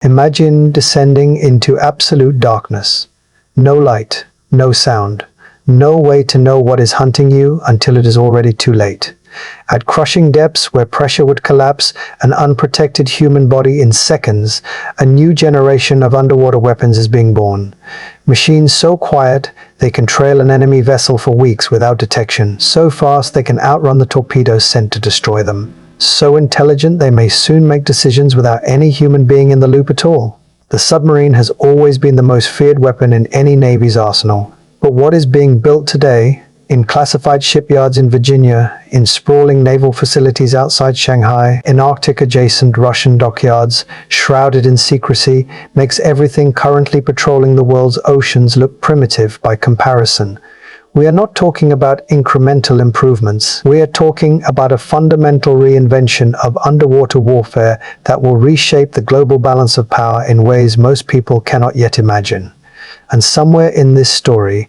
Imagine descending into absolute darkness. No light, no sound, no way to know what is hunting you until it is already too late. At crushing depths where pressure would collapse an unprotected human body in seconds, a new generation of underwater weapons is being born. Machines so quiet they can trail an enemy vessel for weeks without detection, so fast they can outrun the torpedoes sent to destroy them. So intelligent they may soon make decisions without any human being in the loop at all. The submarine has always been the most feared weapon in any navy's arsenal. But what is being built today, in classified shipyards in Virginia, in sprawling naval facilities outside Shanghai, in Arctic-adjacent Russian dockyards, shrouded in secrecy, makes everything currently patrolling the world's oceans look primitive by comparison. We are not talking about incremental improvements. We are talking about a fundamental reinvention of underwater warfare that will reshape the global balance of power in ways most people cannot yet imagine. And somewhere in this story,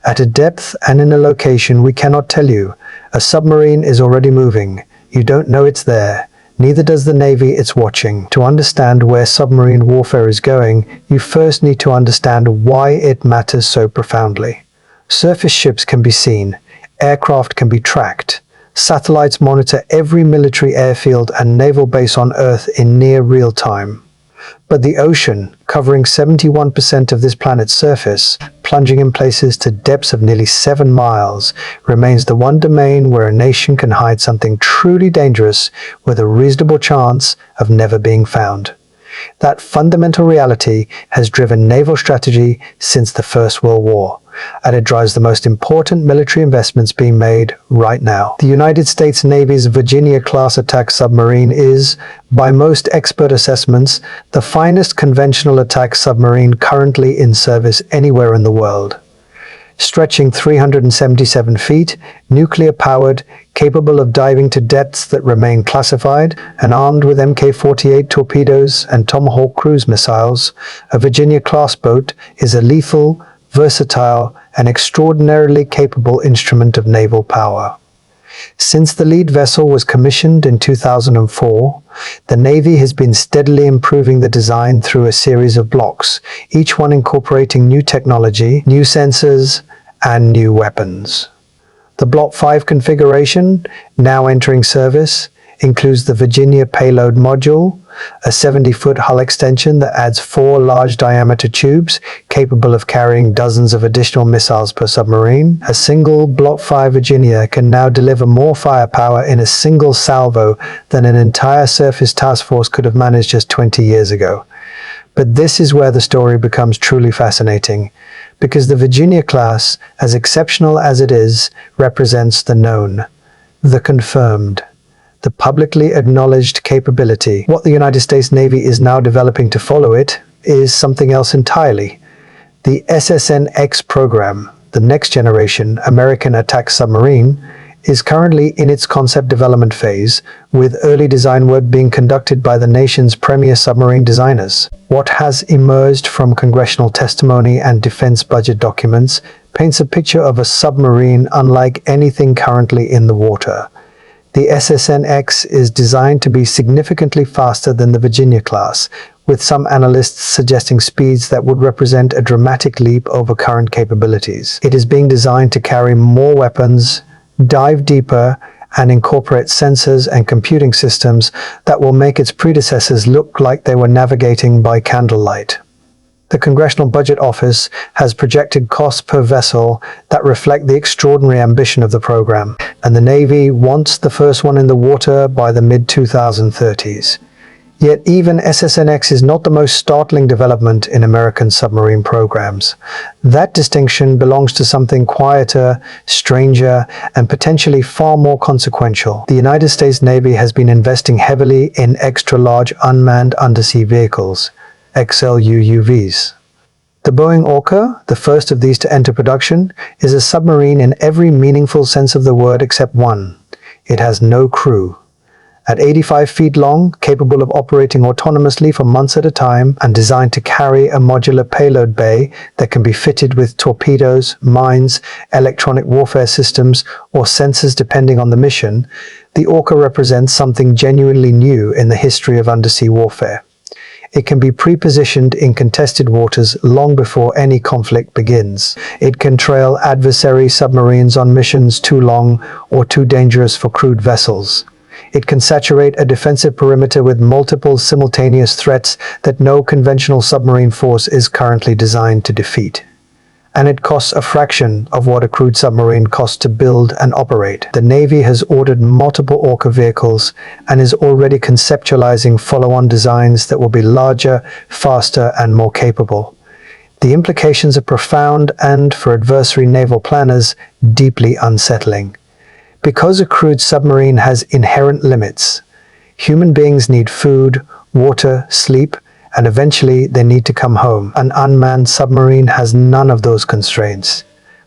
at a depth and in a location we cannot tell you, a submarine is already moving. You don't know it's there. Neither does the Navy it's watching. To understand where submarine warfare is going, you first need to understand why it matters so profoundly. Surface ships can be seen. Aircraft can be tracked. Satellites monitor every military airfield and naval base on Earth in near real time. But the ocean, covering 71% of this planet's surface, plunging in places to depths of nearly 7 miles, remains the one domain where a nation can hide something truly dangerous with a reasonable chance of never being found. That fundamental reality has driven naval strategy since the First World War, and it drives the most important military investments being made right now. The United States Navy's Virginia-class attack submarine is, by most expert assessments, the finest conventional attack submarine currently in service anywhere in the world. Stretching 377 feet, nuclear-powered, capable of diving to depths that remain classified, and armed with Mk-48 torpedoes and Tomahawk cruise missiles, a Virginia-class boat is a lethal, versatile, and extraordinarily capable instrument of naval power. Since the lead vessel was commissioned in 2004, the Navy has been steadily improving the design through a series of blocks, each one incorporating new technology, new sensors, and new weapons. The Block 5 configuration, now entering service, includes the Virginia Payload Module, a 70-foot hull extension that adds 4 large-diameter tubes capable of carrying dozens of additional missiles per submarine. A single Block 5 Virginia can now deliver more firepower in a single salvo than an entire surface task force could have managed just 20 years ago. But this is where the story becomes truly fascinating, because the Virginia class, as exceptional as it is, represents the known, the confirmed, the publicly acknowledged capability. What the United States Navy is now developing to follow it is something else entirely. The SSN-X program, the next generation American attack submarine, is currently in its concept development phase, with early design work being conducted by the nation's premier submarine designers. What has emerged from congressional testimony and defense budget documents paints a picture of a submarine unlike anything currently in the water. The SSN-X is designed to be significantly faster than the Virginia class, with some analysts suggesting speeds that would represent a dramatic leap over current capabilities. It is being designed to carry more weapons, dive deeper, and incorporate sensors and computing systems that will make its predecessors look like they were navigating by candlelight. The Congressional Budget Office has projected costs per vessel that reflect the extraordinary ambition of the program, and the Navy wants the first one in the water by the mid-2030s. Yet even SSN-X is not the most startling development in American submarine programs. That distinction belongs to something quieter, stranger, and potentially far more consequential. The United States Navy has been investing heavily in extra-large unmanned undersea vehicles, XLUUVs. The Boeing Orca, the first of these to enter production, is a submarine in every meaningful sense of the word except one. It has no crew. At 85 feet long, capable of operating autonomously for months at a time, and designed to carry a modular payload bay that can be fitted with torpedoes, mines, electronic warfare systems, or sensors depending on the mission, the Orca represents something genuinely new in the history of undersea warfare. It can be pre-positioned in contested waters long before any conflict begins. It can trail adversary submarines on missions too long or too dangerous for crewed vessels. It can saturate a defensive perimeter with multiple simultaneous threats that no conventional submarine force is currently designed to defeat. And it costs a fraction of what a crewed submarine costs to build and operate. The Navy has ordered multiple Orca vehicles and is already conceptualizing follow-on designs that will be larger, faster, and more capable. The implications are profound and, for adversary naval planners, deeply unsettling. Because a crewed submarine has inherent limits, human beings need food, water, sleep, and eventually they need to come home. An unmanned submarine has none of those constraints.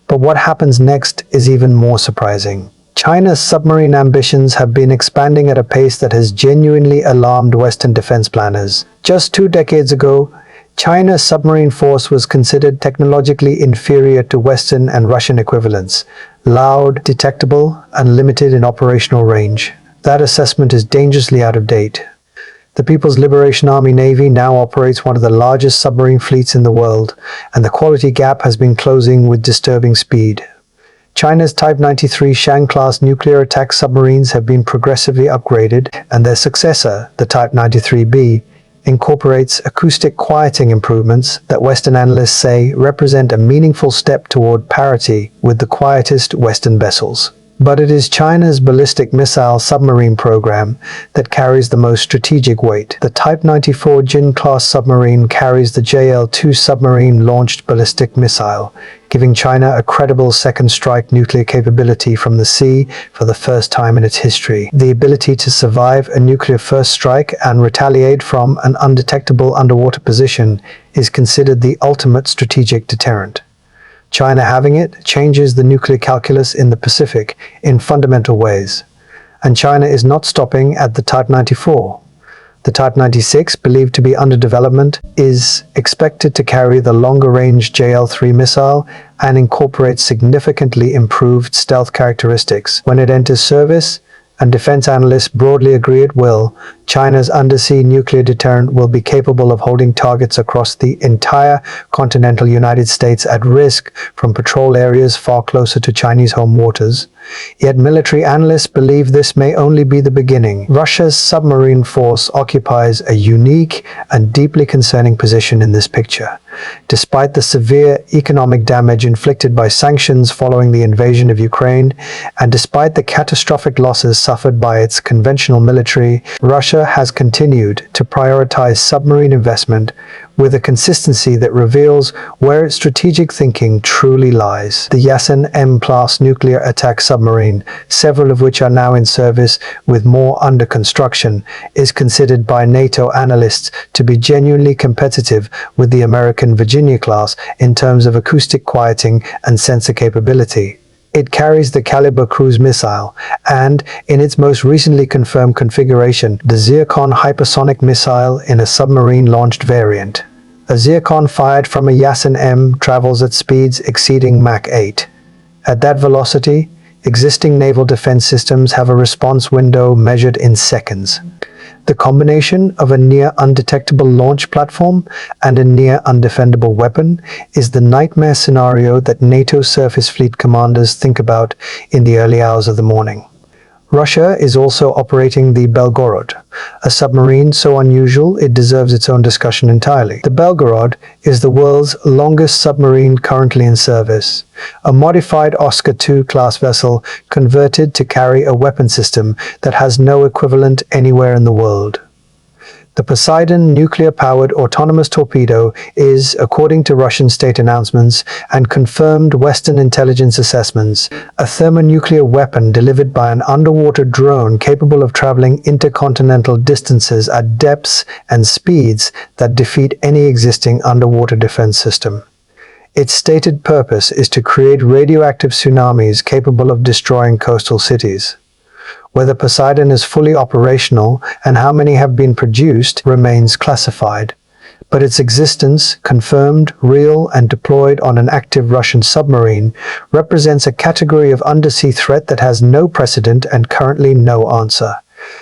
But what happens next is even more surprising. China's submarine ambitions have been expanding at a pace that has genuinely alarmed Western defense planners. Just 2 decades ago, China's submarine force was considered technologically inferior to Western and Russian equivalents, loud, detectable, and limited in operational range. That assessment is dangerously out of date. The People's Liberation Army Navy now operates one of the largest submarine fleets in the world, and the quality gap has been closing with disturbing speed. China's Type 93 Shang-class nuclear attack submarines have been progressively upgraded, and their successor, the Type 93B, incorporates acoustic quieting improvements that Western analysts say represent a meaningful step toward parity with the quietest Western vessels. But it is China's ballistic missile submarine program that carries the most strategic weight. The Type 94 Jin-class submarine carries the JL-2 submarine-launched ballistic missile, giving China a credible second strike nuclear capability from the sea for the first time in its history. The ability to survive a nuclear first strike and retaliate from an undetectable underwater position is considered the ultimate strategic deterrent. China having it changes the nuclear calculus in the Pacific in fundamental ways. And China is not stopping at the Type 94. The Type 96, believed to be under development, is expected to carry the longer-range JL-3 missile and incorporate significantly improved stealth characteristics. When it enters service, and defense analysts broadly agree it will, China's undersea nuclear deterrent will be capable of holding targets across the entire continental United States at risk from patrol areas far closer to Chinese home waters. Yet military analysts believe this may only be the beginning. Russia's submarine force occupies a unique and deeply concerning position in this picture. Despite the severe economic damage inflicted by sanctions following the invasion of Ukraine, and despite the catastrophic losses suffered by its conventional military, Russia has continued to prioritize submarine investment with a consistency that reveals where its strategic thinking truly lies. The Yasen-M class nuclear attack submarine, several of which are now in service with more under construction, is considered by NATO analysts to be genuinely competitive with the American Virginia class in terms of acoustic quieting and sensor capability. It carries the Caliber cruise missile and, in its most recently confirmed configuration, the Zircon hypersonic missile in a submarine-launched variant. A Zircon fired from a Yasen-M travels at speeds exceeding Mach 8. At that velocity, existing naval defense systems have a response window measured in seconds. The combination of a near-undetectable launch platform and a near-undefendable weapon is the nightmare scenario that NATO surface fleet commanders think about in the early hours of the morning. Russia is also operating the Belgorod, a submarine so unusual it deserves its own discussion entirely. The Belgorod is the world's longest submarine currently in service, a modified Oscar II class vessel converted to carry a weapon system that has no equivalent anywhere in the world. The Poseidon nuclear-powered autonomous torpedo is, according to Russian state announcements and confirmed Western intelligence assessments, a thermonuclear weapon delivered by an underwater drone capable of traveling intercontinental distances at depths and speeds that defeat any existing underwater defense system. Its stated purpose is to create radioactive tsunamis capable of destroying coastal cities. Whether Poseidon is fully operational and how many have been produced remains classified, but its existence, confirmed, real, and deployed on an active Russian submarine, represents a category of undersea threat that has no precedent and currently no answer.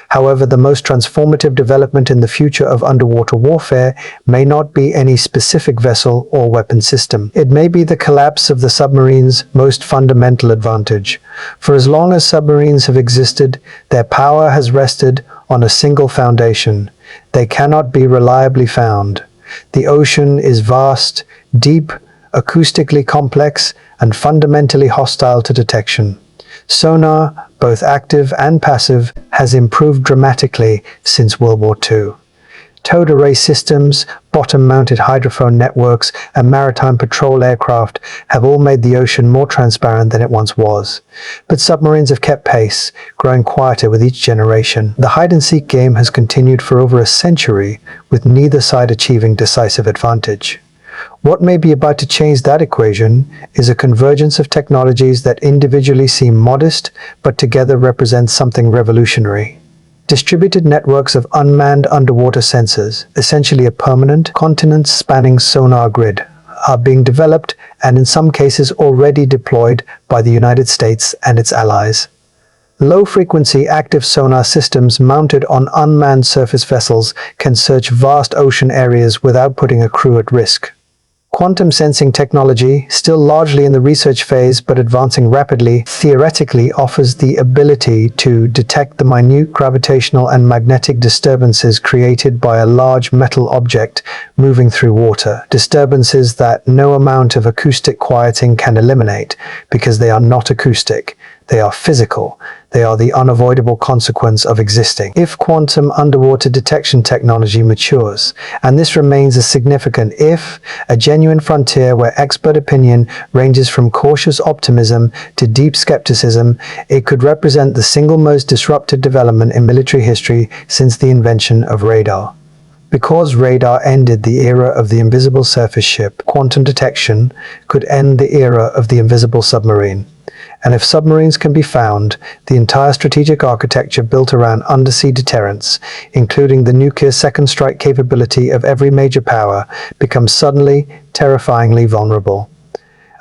However, the most transformative development in the future of underwater warfare may not be any specific vessel or weapon system. It may be the collapse of the submarine's most fundamental advantage. For as long as submarines have existed, their power has rested on a single foundation. They cannot be reliably found. The ocean is vast, deep, acoustically complex, and fundamentally hostile to detection. Sonar, both active and passive, has improved dramatically since World War II. Towed array systems, bottom-mounted hydrophone networks, and maritime patrol aircraft have all made the ocean more transparent than it once was. But submarines have kept pace, growing quieter with each generation. The hide-and-seek game has continued for over a century, with neither side achieving decisive advantage. What may be about to change that equation is a convergence of technologies that individually seem modest, but together represent something revolutionary. Distributed networks of unmanned underwater sensors, essentially a permanent, continent-spanning sonar grid, are being developed and in some cases already deployed by the United States and its allies. Low-frequency active sonar systems mounted on unmanned surface vessels can search vast ocean areas without putting a crew at risk. Quantum sensing technology, still largely in the research phase but advancing rapidly, theoretically offers the ability to detect the minute gravitational and magnetic disturbances created by a large metal object moving through water, disturbances that no amount of acoustic quieting can eliminate because they are not acoustic. They are physical. They are the unavoidable consequence of existing. If quantum underwater detection technology matures, and this remains a significant if, a genuine frontier where expert opinion ranges from cautious optimism to deep skepticism, it could represent the single most disruptive development in military history since the invention of radar. Because radar ended the era of the invisible surface ship, quantum detection could end the era of the invisible submarine. And if submarines can be found, the entire strategic architecture built around undersea deterrence, including the nuclear second strike capability of every major power, becomes suddenly, terrifyingly vulnerable.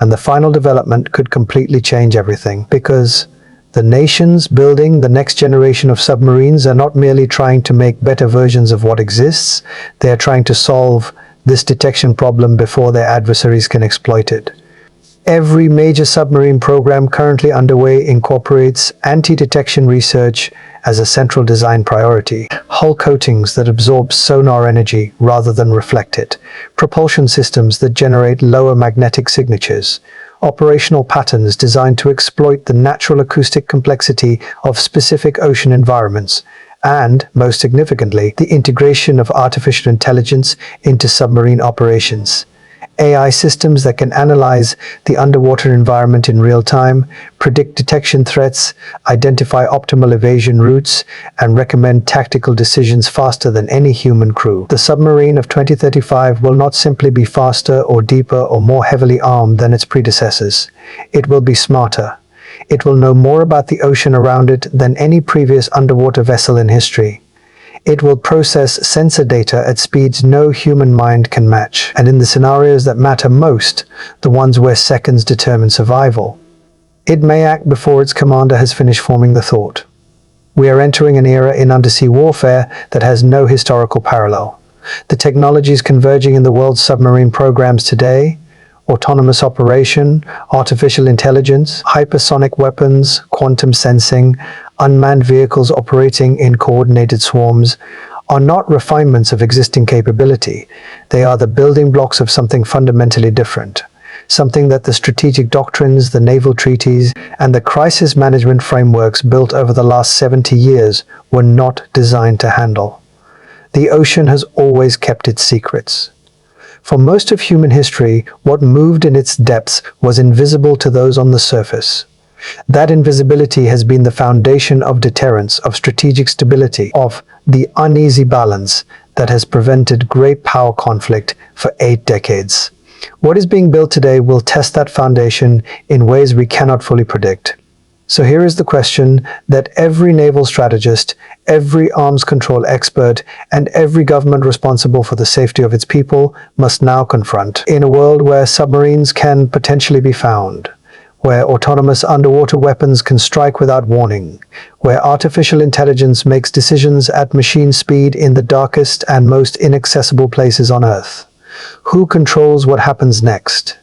And the final development could completely change everything, because the nations building the next generation of submarines are not merely trying to make better versions of what exists, they are trying to solve this detection problem before their adversaries can exploit it. Every major submarine program currently underway incorporates anti-detection research as a central design priority. Hull coatings that absorb sonar energy rather than reflect it. Propulsion systems that generate lower magnetic signatures. Operational patterns designed to exploit the natural acoustic complexity of specific ocean environments. And, most significantly, the integration of artificial intelligence into submarine operations. AI systems that can analyze the underwater environment in real time, predict detection threats, identify optimal evasion routes, and recommend tactical decisions faster than any human crew. The submarine of 2035 will not simply be faster or deeper or more heavily armed than its predecessors. It will be smarter. It will know more about the ocean around it than any previous underwater vessel in history. It will process sensor data at speeds no human mind can match, and in the scenarios that matter most, the ones where seconds determine survival, it may act before its commander has finished forming the thought. We are entering an era in undersea warfare that has no historical parallel. The technologies converging in the world's submarine programs today, autonomous operation, artificial intelligence, hypersonic weapons, quantum sensing, unmanned vehicles operating in coordinated swarms, are not refinements of existing capability. They are the building blocks of something fundamentally different, something that the strategic doctrines, the naval treaties, and the crisis management frameworks built over the last 70 years were not designed to handle. The ocean has always kept its secrets. For most of human history, what moved in its depths was invisible to those on the surface. That invisibility has been the foundation of deterrence, of strategic stability, of the uneasy balance that has prevented great power conflict for 8 decades. What is being built today will test that foundation in ways we cannot fully predict. So here is the question that every naval strategist, every arms control expert, and every government responsible for the safety of its people must now confront. In a world where submarines can potentially be found, where autonomous underwater weapons can strike without warning, where artificial intelligence makes decisions at machine speed in the darkest and most inaccessible places on Earth. Who controls what happens next?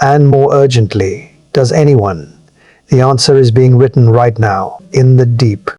And more urgently, does anyone? The answer is being written right now, in the deep,